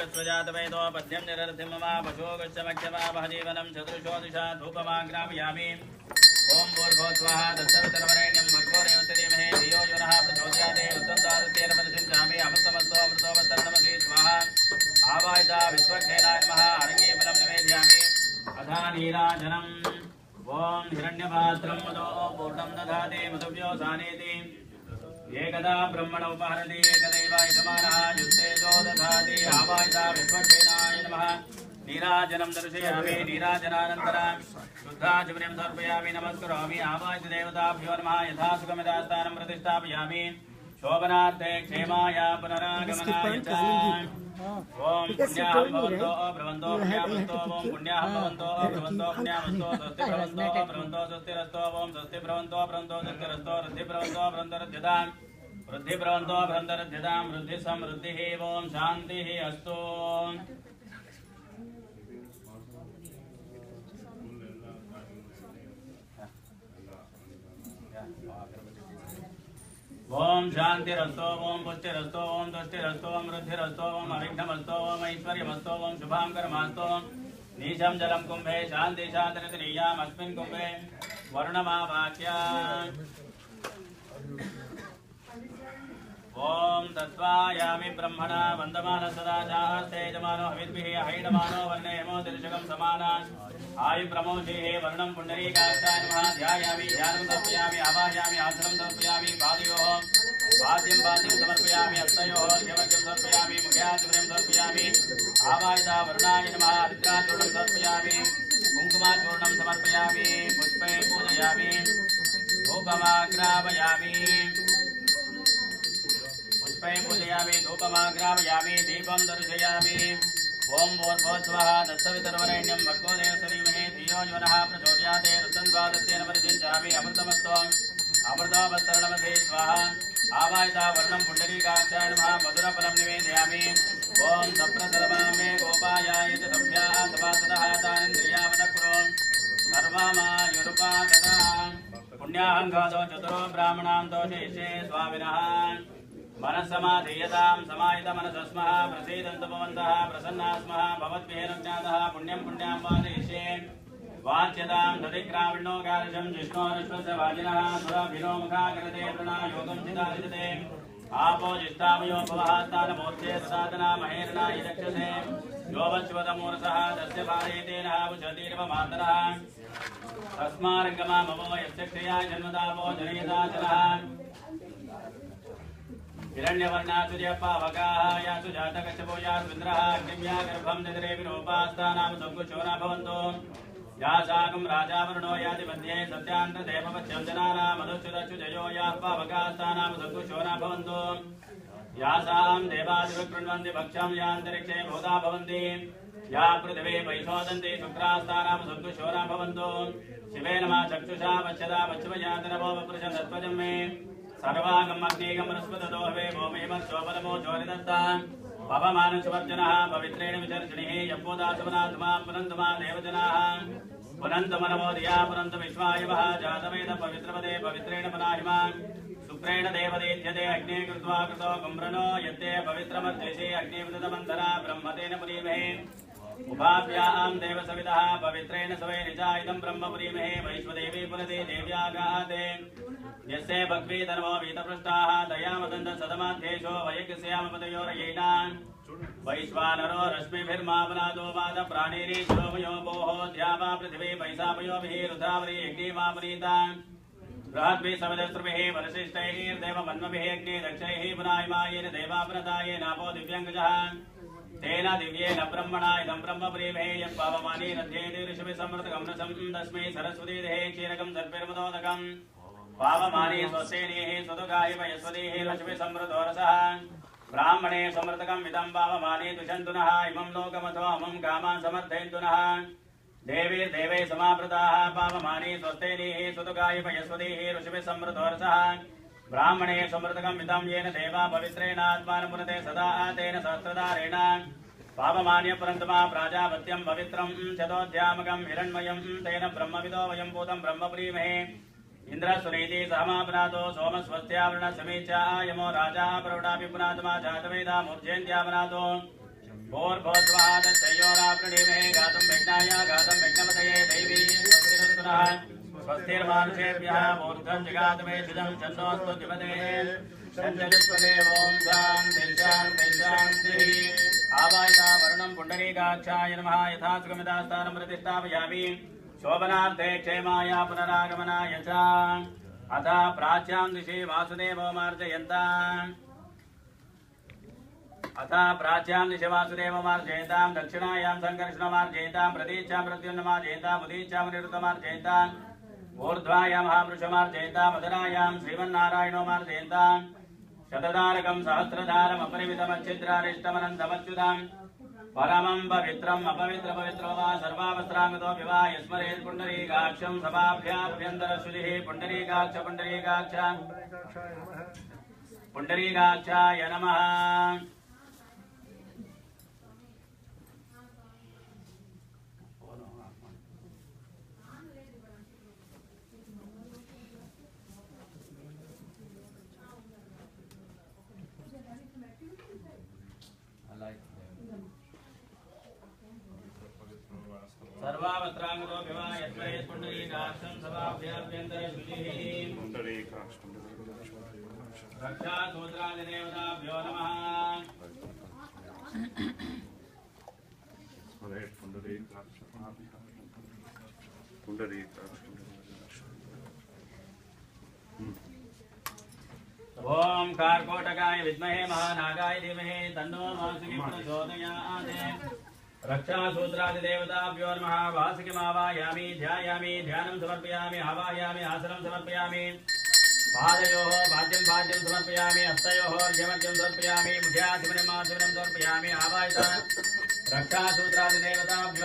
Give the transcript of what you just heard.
विश्वजातवेदो पद्यं निरर्थिममा पशोगश्चमख्यमा महजीवनं चतुर्षो दिशा धूपमाग्रामयामि ओम भूर्भुवस्वाहा तत्सवितुर्वरेण्यं भर्गो देवस्य धीमहि धियो यो नः प्रचोदयात् उत्तमदादित्येन परिशिञ्चामि अमृतमस्तु अमृतोपत्तरमसि स्वाहा आवाहिता विश्वक्षेणाय नमः अरङ्गीफलं निवेदयामि अथा नीराजनम् ओम हिरण्यपात्रं मदो पूर्णं दधाति मधुभ्यो सानेति एकदा ब्रह्मण उपहरति एकदैवाय समानः युक्तेजो दधाति आवाहिता विश्वक्षेणाय नमः नीराजनं दर्शयामि नीराजनानन्तरं शुद्धाचमनीं समर्पयामि नमस्करोमि आवाहित देवताभ्यो नमः यथा सुखमिदास्तानं प्रतिष्ठापयामि शोभनार्थे क्षेमाय पुनरागमनाय च ओम पुण्याः भवन्तो भ्रवन्तो पुण्यामस्तो ओम पुण्याः भवन्तो भ्रवन्तो पुण्यामस्तो स्वस्ति भ्रवन्तो भ्रवन्तो स्वस्तिरस्तो ओम स्वस्ति भ्रवन्तो भ्रवन्तो स्वस्तिरस्तो वृद्धि भ्रवन्तो भ्रवन्तरध्यतां वृद्धि भ्रवन्तो भ्रवन्तरध्यतां वृद्धि समृद्धिः ओम शान्तिः अस्तु ओम शांतिरस्तो ओम पुष्टिरस्तो ओम तुष्टिरस्तो ओम वृद्धिरस्तो ओम अविघ्नमस्तो ओम ऐश्वर्यमस्तो ओम शुभांकरमस्तो नीशं जलं कुंभे शांति शांतिनियाम अस्मिन् कुंभे वर्णमावाक्या ओम तत्त्वायामि ब्रह्मणा वन्दमान सदा तेजमानो हविद्भिः हैडमानो वर्णेमो दर्शकं समानान् आयु प्रमोषेः वर्णं पुण्डरीकाक्षाय नमः ध्यायामि ध्यानं समर्पयामि आवाहयामि आसनं समर्पयामि पादयोः पाद्यं समर्पयामि हस्तयोः अर्घ्यमर्घ्यं समर्पयामि मुख्याचमनीं समर्पयामि आवाहिता वर्णाय नमः रुद्राचूर्णं समर्पयामि कुङ्कुमाचूर्णं समर्पयामि पुष्पे पूजयामि धूपमाग्रापयामि पुष्पे पूजयामि धूपमाग्रापयामि दीपं दर्शयामि ओम भूर्भुवस्वः तत्सवितुर्वरेण्यं भर्गो देवस्य धीमहि धियो यो नः प्रचोदयात् उत्तमदादित्येन परिशिञ्चामि अमृतमस्तु अमृतोपत्तरणमसि स्वाहा आवाहिता वर्णं पुण्डरीकाक्षाय नमः मधुरफलं निवेदयामि ओम सप्रसर्वां मे गोपायायत सभ्याः सभासदः तानिन्द्रियावदकुरो सर्वमायुरुपादः पुण्याहङ्गादो चतुरो ब्राह्मणां दोषयिष्ये स्वामिनः मनस्समाधीयतां समाहितमनसस्मः प्रसीदन्तु भवन्तः प्रसन्नाः स्मः भवद्भिर्ज्ञातः पुण्यं पुण्यां वादयिष्ये वाच्यतां दधिक्राविण्णोगार्षं जिष्णोरश्वस्य वाजिनः सुरभिनो मुखाकरते प्रणायोगं चिदारिजते आपो जिष्ठामयो भवहास्तानमोर्चे साधना महेरणा यक्षसे यो वच्वतमूर्षः तस्य पारयतेनः उशतीर्वमातरः तस्मार्गमा ममो यस्य क्रिया जन्मदापो जनयता जनः हिरण्यवर्णासुर्यपावकाः यासु जातकश्चपो यास्विन्द्रः अग्निम्या गर्भं ददरे विरूपास्तानां सङ्कुशोना भवन्तु यासाकं राजावरुणो याति मध्ये सत्यान्तदेववच्चन्दनानां मधुच्युतच्युजयो याः पावकास्तानां सङ्कुशोना भवन्तु यासां देवादिवृण्वन्ति भक्षं यान्तरिक्षे भूता भवन्ति या पृथिवी वैशोदन्ति शुक्रास्तानां सङ्कुशोना भवन्तु शिवे नमः चक्षुषा वच्छदा वच्चवयातनवो वपुरुषदत्वजं मे सर्वागम अग्निगम रस्पदो हवे भूमिम शोभनमो ज्योतिदत्तान् पवमानसवर्जनः पवित्रेण विचर्षणिः यपोदासवनात्मा पुनन्तमा देवजनाः पुनन्तमनवो धिया पुनन्त विश्वायवः जातवेद पवित्रपदे पवित्रेण पुनाहिमा शुक्रेण देवदेध्यते अग्ने कृत्वा कृतो गुम्रनो यत्ते पवित्रमध्यशे अग्निविदतमन्थरा ब्रह्मतेन पुरीमहे उभाभ्यां देवसवितः पवित्रेण सवे निजायितं ब्रह्म पुरीमहे वैश्वदेवी पुरते देव्यागाते यस्य भक्ति धर्मो वीतपृष्ठाः दयामदन्त सदमाध्येशो वयकस्यामपदयोरयेनान् वैश्वानरो रश्मिभिर्मापनादो वाद प्राणेरी शिरोमयो भोः द्यावा पृथिवी वैशापयोभिः रुद्रावरी अग्निमापनीतान् बृहद्भिः सविदस्रुभिः वरसिष्ठैर्देवमन्मभिः अग्ने दक्षैः पुनायमायेन देवापनतायेनापो दिव्यङ्गजः तेन दिव्येन ब्रह्मणा इदं ब्रह्मप्रीमहे यः पावमानी रथ्येति ऋषिभिः समृतकं रसं तस्मै सरस्वती देहे क्षीरकं सर्पिर्मुदोदकम् पावमानी स्वसेनीः स्वदुगाय वयस्वतीः ऋषिभिः समृतोरसः ब्राह्मणे समृतकम् इदं पावमानी तुषन्तु नः इमं लोकमथो अमं कामान् समर्थयन्तु नः देवीर्देवैः समावृताः पावमानी स्वस्तेनीः स्वदुगाय वयस्वतीः ऋषिभिः समृतोरसः ब्राह्मणे समृतकम् इदं येन देवा पवित्रेणात्मानं पुनते सदा तेन सहस्रधारेण पावमान्य पुरन्तमा प्राजापत्यं पवित्रं चतोऽध्यामकं हिरण्मयं तेन ब्रह्मविदो वयं भूतं ब्रह्मप्रीमहे इन्द्रस्वनीति सहमापनातो सोमस्वस्त्यावरण समीचा यमो राजा प्रौढापि पुनात्मा जातवेदा मूर्जेन्द्यापनातो भूर्भुवस्वादस्योराप्रणीमहे गातुं विघ्नाय गातुं विघ्नपतये दैवी स्वस्तिरस्तुनः स्वस्तिर्मानुषेभ्यः मूर्धं जगातमेधिजं छन्दोऽस्तु द्विपदे शञ्चरित्वदेव ॐ शान्तिः शान्तिः शान्तिः आवाहिता वरुणं पुण्डरीकाक्षाय नमः यथा सुगमितास्थानं प्रतिष्ठापयामि शोभनार्थे क्षेमाय पुनरागमनाय च अथ प्राच्यां दिशि वासुदेवो मार्जयन्ताम् अथ प्राच्यां दिशि वासुदेवो मार्जयन्तां दक्षिणायां सङ्कर्षणो मार्जयन्तां प्रतीच्छां प्रत्युन्नमार्जयन्तां उदीच्छां निरुतमार्जयन्तां ऊर्ध्वायां महापुरुषो मार्जयन्तां मदनायां श्रीमन्नारायणो मार्जयन्तां शतधारकं सहस्रधारम् अपरिमितमच्छिद्रारिष्टमनन्तमच्युतां परमं पवित्रम् अपवित्रपवित्रो वा सर्वावस्त्राङ्गतोऽपि वा यस्मरेत् पुण्डरीकाक्षं सभाभ्याभ्यन्तरश्रुतिः पुण्डरीकाक्ष पुण्डरीकाक्ष पुण्डरीकाक्षाय नमः। सर्वावस्त्राङ्गतोऽपि वा यस्मरेत् पुण्डरीकाक्षं सभाभ्याभ्यन्तरश्रुतिः रक्षासूत्रादिदेवताभ्यो नमः। ओम कार्कोटकाय विद्महे महानागाय धीमहि तन्नो वासुकी प्रचोदयात्। रक्षासूत्रादिदेवताभ्यो नमः। वासुकीमावाहयामि ध्यायामि ध्यानं समर्पयामि आवाहयामि आसनं समर्पयामि पादयोः पाद्यं पाद्यं समर्पयामि हस्तयोः अर्घ्यमर्घ्यं समर्पयामि मुख्याचमनं समर्पयामि आवाहिता रक्षासूत्रादिदेवताभ्यो